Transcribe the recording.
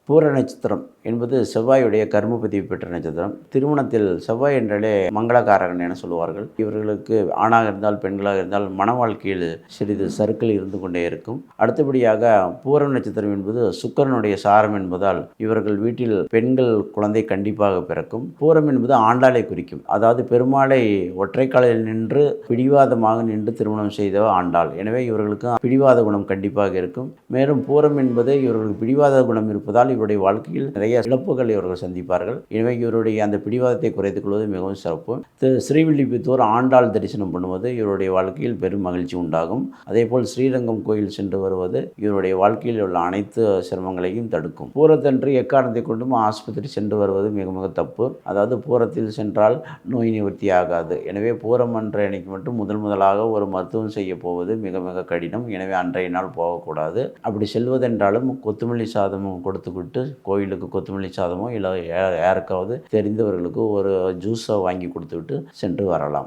பூர நட்சத்திரம் என்பது செவ்வாயுடைய கர்மபதிவு பெற்ற நட்சத்திரம். திருமணத்தில் செவ்வாய் என்றாலே மங்களகாரகன் என சொல்லுவார்கள். இவர்களுக்கு ஆணாக இருந்தால் பெண்களாக இருந்தால் மன வாழ்க்கையில் சிறிது சறுக்கல் இருந்து கொண்டே இருக்கும். அடுத்தபடியாக பூரம் நட்சத்திரம் என்பது சுக்கிரனுடைய சாரம் என்பதால் இவர்கள் வீட்டில் பெண்கள் குழந்தை கண்டிப்பாக பிறக்கும். பூரம் என்பது ஆண்டாளை குறிக்கும். அதாவது பெருமாளை ஒற்றைக்காலில் நின்று பிடிவாதமாக நின்று திருமணம் செய்த ஆண்டாள். எனவே இவர்களுக்கு பிடிவாத குணம் கண்டிப்பாக இருக்கும். மேலும் பூரம் என்பது இவர்களுக்கு பிடிவாத குணம் இருப்பதால் இவருடைய வாழ்க்கையில் நிறைய இழப்புகள் இவர்கள் சந்திப்பார்கள். எனவே இவருடைய அந்த பிடிவாதத்தை குறைத்துக் கொள்வது மிகவும் சிறப்பு. ஸ்ரீவில்லிபுத்தூர் ஆண்டாள் தரிசனம் பண்ணுவது இவருடைய வாழ்க்கையில் பெரும் மகிழ்ச்சி உண்டாகும். அதேபோல் ஸ்ரீரங்கம் கோயில் சென்று வருவது இவருடைய வாழ்க்கையில் உள்ள அனைத்து சிரமங்களையும் தடுக்கும். பூரத்தன்று எக்காரணத்தை கொண்டும் ஆஸ்பத்திரி சென்று வருவது மிக மிக தப்பு. அதாவது பூரத்தில் சென்றால் நோய் நிவர்த்தி ஆகாது. எனவே பூரம் அன்றைய அன்னைக்கு மட்டும் முதலாக ஒரு மருத்துவம் செய்ய போவது மிக மிக கடினம். எனவே அன்றைய நாள் போகக்கூடாது. அப்படி செல்வதென்றாலும் கொத்தமல்லி சாதமும் கொடுத்துக்கிட்டு கோயிலுக்கு கொத்தமல்லி சாதமோ இல்லை யாருக்காவது தெரிந்தவர்களுக்கு ஒரு ஜூஸோ வாங்கி கொடுத்துவிட்டு சென்று வரலாம்.